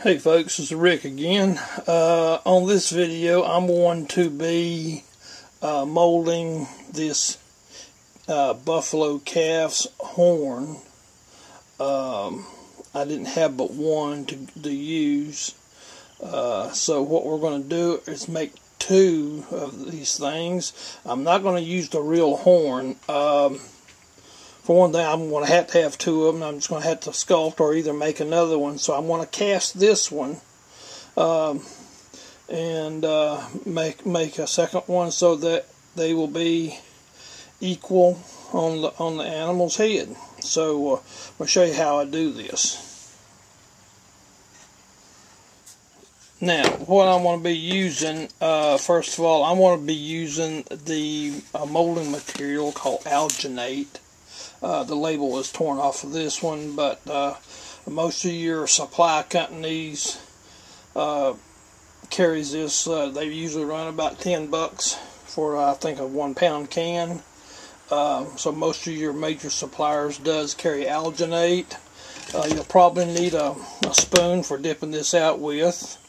Hey folks, this is Rick again. On this video I'm going to be molding this buffalo calf's horn. I didn't have but one to use, so what we're going to do is make two of these things. I'm not going to use the real horn. For one thing, I'm going to have two of them. I'm just going to have to sculpt or either make another one. So I'm going to cast this one and make a second one so that they will be equal on the animal's head. So I'll show you how I do this. Now, what I'm going to be using, first of all, I'm going to be using the molding material called alginate. The label is torn off of this one, but most of your supply companies carries this. They usually run about $10 for I think a 1 pound can. So most of your major suppliers does carry alginate. You'll probably need a spoon for dipping this out with.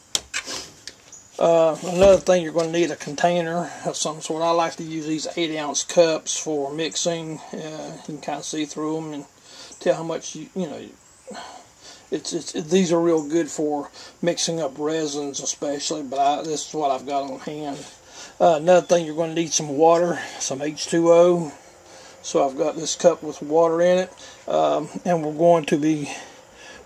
Another thing, you're going to need a container of some sort. I like to use these 8-ounce cups for mixing. You can kind of see through them and tell how much you know. These are real good for mixing up resins, especially. But this is what I've got on hand. Another thing, you're going to need some water, some H2O. So I've got this cup with water in it, and we're going to be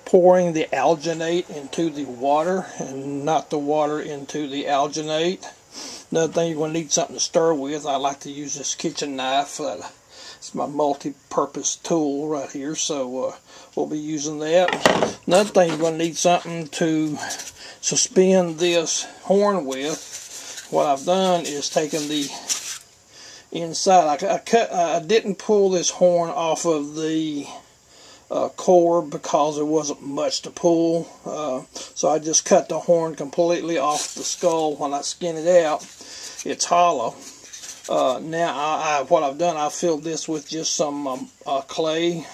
pouring the alginate into the water and not the water into the alginate. Another thing, you're going to need something to stir with. I like to use this kitchen knife. It's my multi-purpose tool right here, so we'll be using that. Another thing, you're going to need something to suspend this horn with. What I've done is taken the inside. I didn't pull this horn off of the cord because there wasn't much to pull, so I just cut the horn completely off the skull. When I skin it out, it's hollow. Now what I've done, I filled this with just some clay,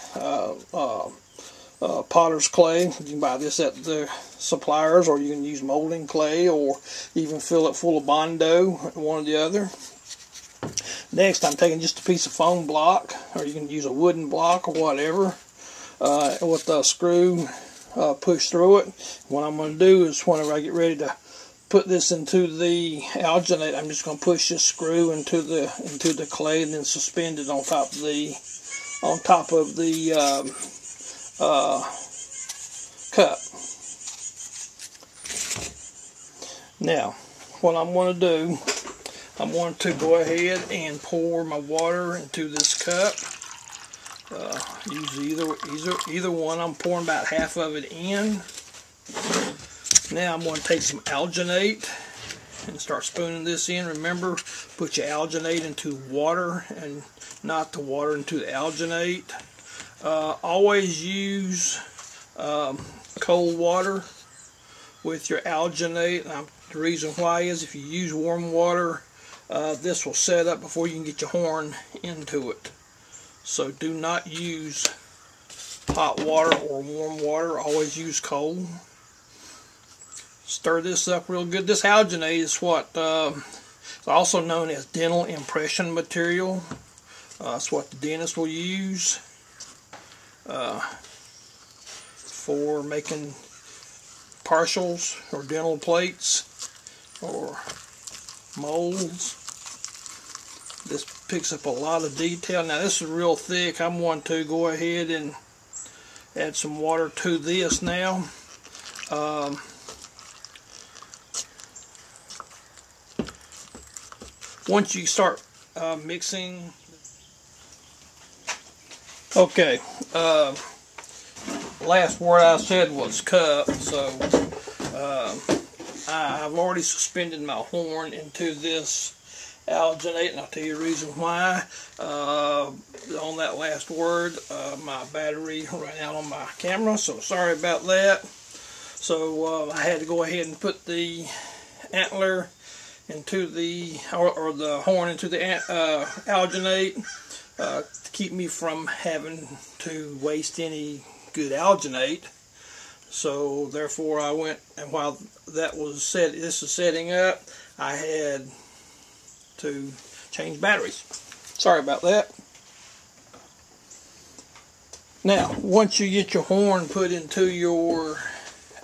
potter's clay. You can buy this at the suppliers, or you can use molding clay, or even fill it full of Bondo, one or the other. Next, I'm taking just a piece of foam block, or you can use a wooden block or whatever. With a screw push through it. What I'm going to do is, whenever I get ready to put this into the alginate, I'm just going to push this screw into the clay and then suspend it on top of the cup. Now, what I'm going to do, I'm going to go ahead and pour my water into this cup. Use either one. I'm pouring about half of it in. Now I'm going to take some alginate and start spooning this in. Remember, put your alginate into water and not the water into the alginate. Always use cold water with your alginate. The reason why is, if you use warm water, this will set up before you can get your horn into it. So do not use hot water or warm water. Always use cold. Stir this up real good. This alginate is what is also known as dental impression material. That's what the dentist will use for making partials or dental plates or molds. This picks up a lot of detail. Now this is real thick. I'm going to go ahead and add some water to this now. Once you start mixing, okay, last word I said was cup, so I've already suspended my horn into this alginate, and I'll tell you the reason why. On that last word, my battery ran out on my camera, so sorry about that. So I had to go ahead and put the antler into the, or the horn into the alginate to keep me from having to waste any good alginate. So therefore I went, and while that was this is setting up, I had to change batteries. Sorry about that. Now, once you get your horn put into your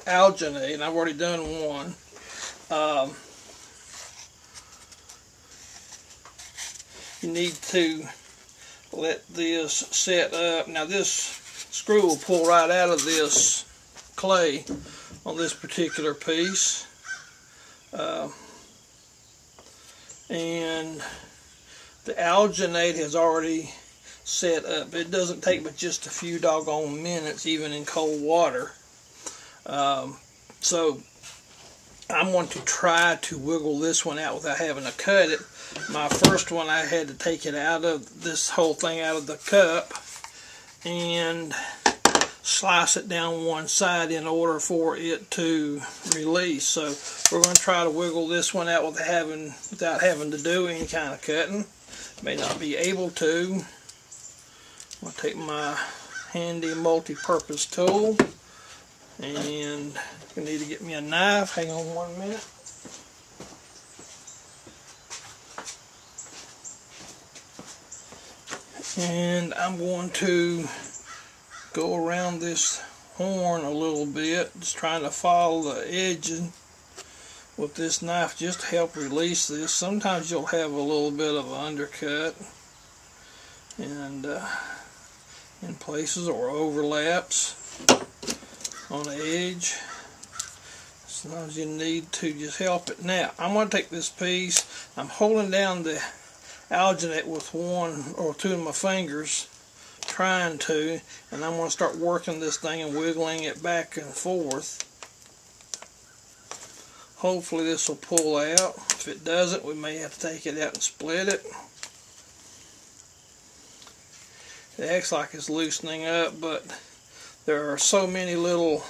alginate, and I've already done one, you need to let this set up. Now this screw will pull right out of this clay on this particular piece. And the alginate has already set up. It doesn't take but just a few doggone minutes, even in cold water. So I'm going to try to wiggle this one out without having to cut it. My first one, I had to take it out of this whole thing out of the cup and slice it down one side in order for it to release. So we're going to try to wiggle this one out without having to do any kind of cutting. May not be able to. I'm going to take my handy multi-purpose tool, and I need to get me a knife. Hang on 1 minute. And I'm going to go around this horn a little bit, just trying to follow the edging with this knife just to help release this. Sometimes you'll have a little bit of an undercut and in places, or overlaps on the edge. Sometimes you need to just help it. Now I'm going to take this piece, I'm holding down the alginate with one or two of my fingers, trying to, and I'm going to start working this thing and wiggling it back and forth. Hopefully this will pull out. If it doesn't, we may have to take it out and split it. It acts like it's loosening up, but there are so many little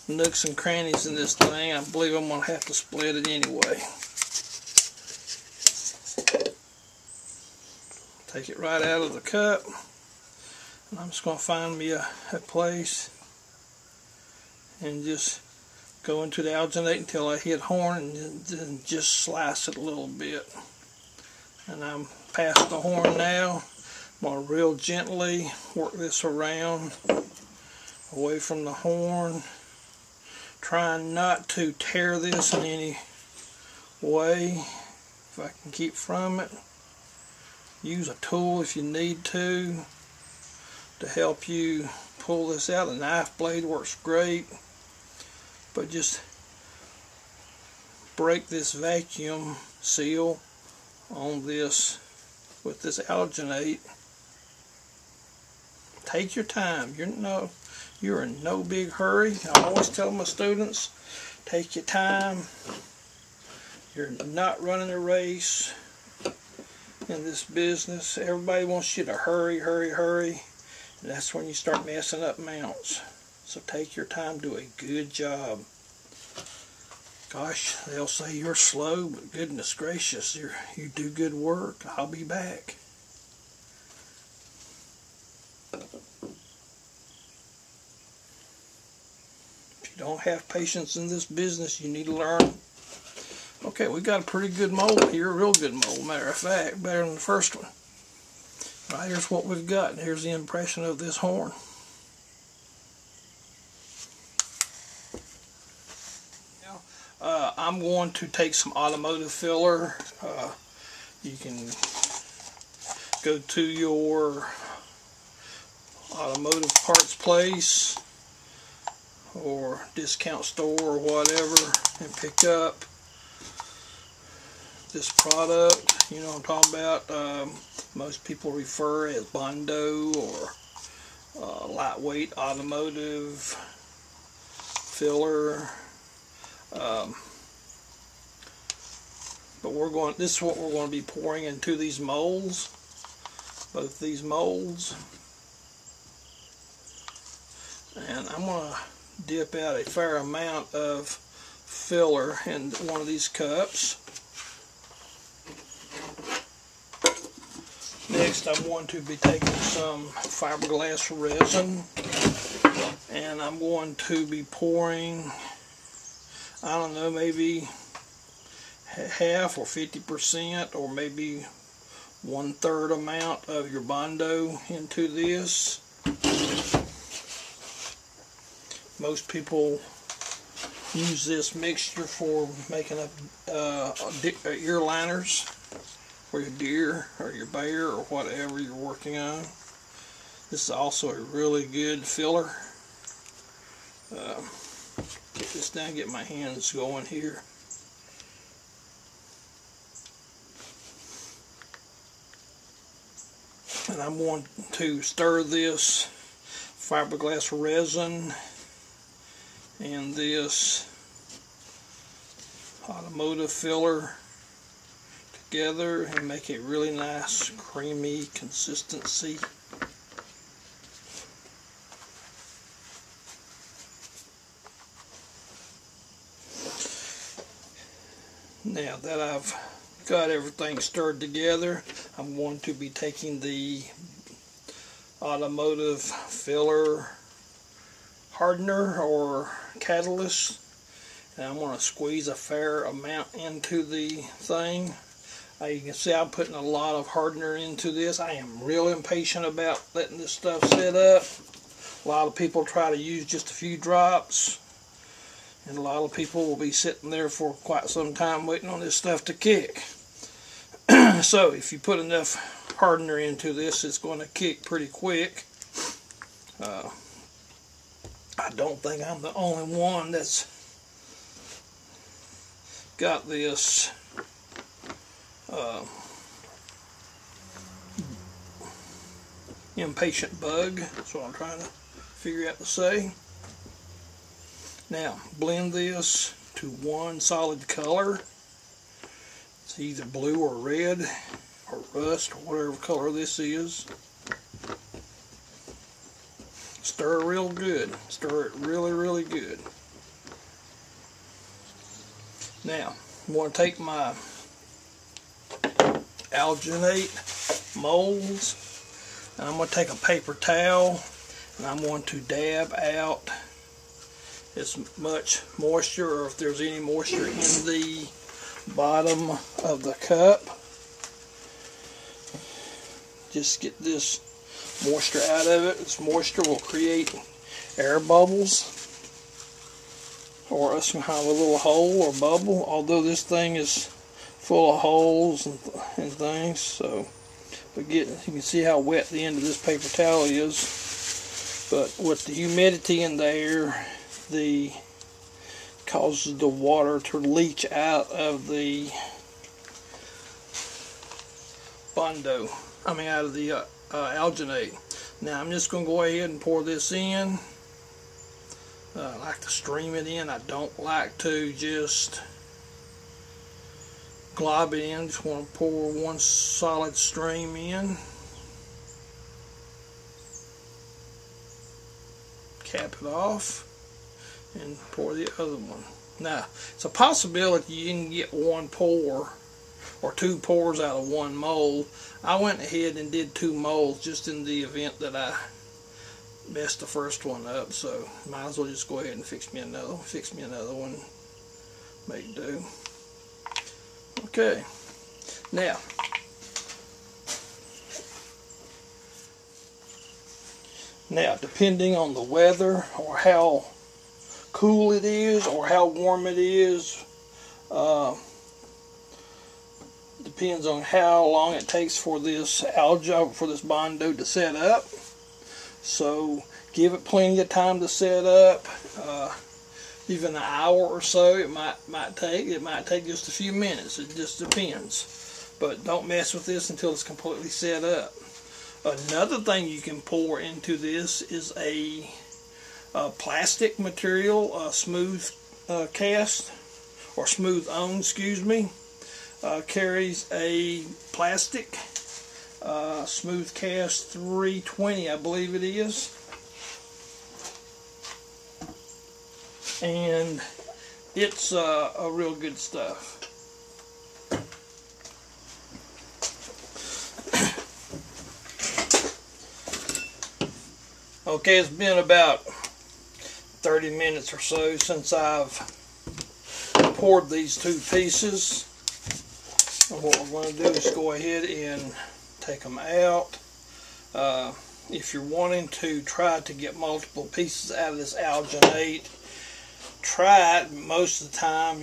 nooks and crannies in this thing, I believe I'm going to have to split it anyway. Take it right out of the cup, and I'm just going to find me a place and just go into the alginate until I hit horn, and then just slice it a little bit. And I'm past the horn now. I'm going to real gently work this around away from the horn, trying not to tear this in any way if I can keep from it. Use a tool if you need to help you pull this out. A knife blade works great, but just break this vacuum seal on this with this alginate. Take your time. You're in no big hurry. I always tell my students, take your time. You're not running a race in this business. Everybody wants you to hurry, hurry, hurry, and that's when you start messing up mounts. So take your time, do a good job. Gosh, they'll say you're slow, but goodness gracious, you do good work. I'll be back. If you don't have patience in this business, you need to learn. Okay, we got a pretty good mold here, a real good mold, matter of fact, better than the first one. Right, here's what we've got, and here's the impression of this horn. Now, I'm going to take some automotive filler. You can go to your automotive parts place or discount store or whatever and pick up this product. You know what I'm talking about. Most people refer as Bondo or lightweight automotive filler. But this is what we're going to be pouring into these molds, both these molds. And I'm going to dip out a fair amount of filler in one of these cups. Next, I'm going to be taking some fiberglass resin. And I'm going to be pouring, I don't know, maybe half or 50% or maybe 1/3 amount of your Bondo into this. Most people use this mixture for making ear liners for your deer or your bear or whatever you're working on. This is also a really good filler. Get this down, get my hands going here. And I'm going to stir this fiberglass resin and this automotive filler together and make a really nice creamy consistency. Now that I've got everything stirred together, I'm going to be taking the automotive filler hardener or catalyst, and I'm going to squeeze a fair amount into the thing. You can see I'm putting a lot of hardener into this. I am real impatient about letting this stuff set up. A lot of people try to use just a few drops, and a lot of people will be sitting there for quite some time waiting on this stuff to kick. So if you put enough hardener into this, it's going to kick pretty quick. I don't think I'm the only one that's got this impatient bug. That's what I'm trying to figure out to say. Now, blend this to one solid color. It's either blue or red or rust or whatever color this is. Stir real good. Stir it really, really good. Now, I'm going to take my alginate molds, and I'm going to take a paper towel, and I'm going to dab out as much moisture, or if there's any moisture in the bottom of the cup. Just get this moisture out of it. This moisture will create air bubbles, or some kind of a little hole or bubble, although this thing is full of holes and things. So, but you can see how wet the end of this paper towel is. But with the humidity in the air, causes the water to leach out of the Bondo. Out of the alginate. Now I'm just going to go ahead and pour this in. I like to stream it in. I don't like to just glob it in. Just want to pour one solid stream in. Cap it off and pour the other one. Now, it's a possibility you can get one pour or two pours out of one mold. I went ahead and did 2 molds just in the event that I messed the first one up, so might as well just go ahead and fix me another one. Make do. Okay. Now, depending on the weather or how cool it is or how warm it is, depends on how long it takes for this Bondo to set up. So give it plenty of time to set up. Even an hour or so it might take. It might take just a few minutes. It just depends. But don't mess with this until it's completely set up. Another thing you can pour into this is a plastic material, smooth cast, or smooth on, excuse me. Carries a plastic smooth cast 320, I believe it is, and it's a real good stuff. Okay, it's been about 30 minutes or so since I've poured these two pieces. And what we're going to do is go ahead and take them out. If you're wanting to try to get multiple pieces out of this alginate, try it. Most of the time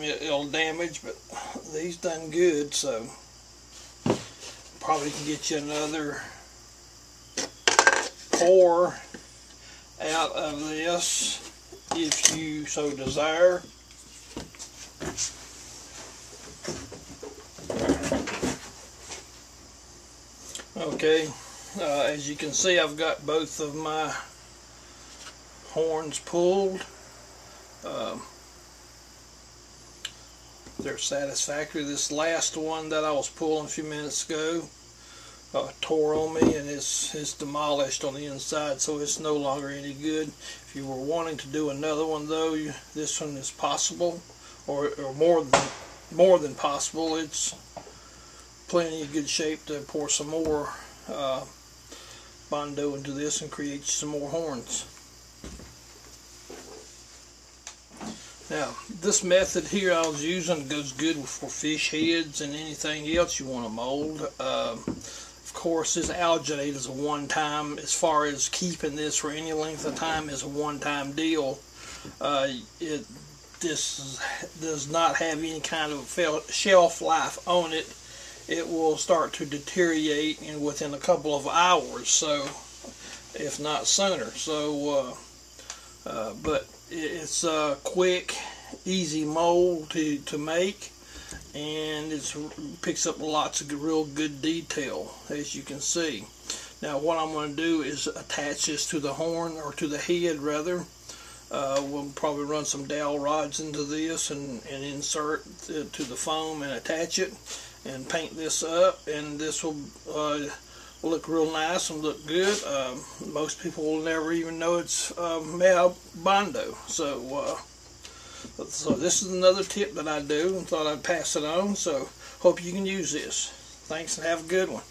it'll damage, but these done good, so probably can get you another pour out of this if you so desire. Okay, as you can see, I've got both of my horns pulled. They're satisfactory. This last one that I was pulling a few minutes ago tore on me, and it's demolished on the inside, so it's no longer any good. If you were wanting to do another one though, this one is possible, or more than possible. It's plenty of good shape to pour some more Bondo into this and create some more horns. Now, this method here I was using goes good for fish heads and anything else you want to mold. Of course, this alginate is a one-time, as far as keeping this for any length of time, is a one-time deal. This does not have any kind of shelf life on it. It will start to deteriorate within a couple of hours, so if not sooner. So, but it's a quick, easy mold to make, and it picks up lots of real good detail, as you can see. Now, what I'm going to do is attach this to the horn, or to the head rather. We'll probably run some dowel rods into this and insert it to the foam and attach it and paint this up, and this will look real nice and look good. Most people will never even know it's Bondo. So this is another tip that I do and thought I'd pass it on. So hope you can use this. Thanks and have a good one.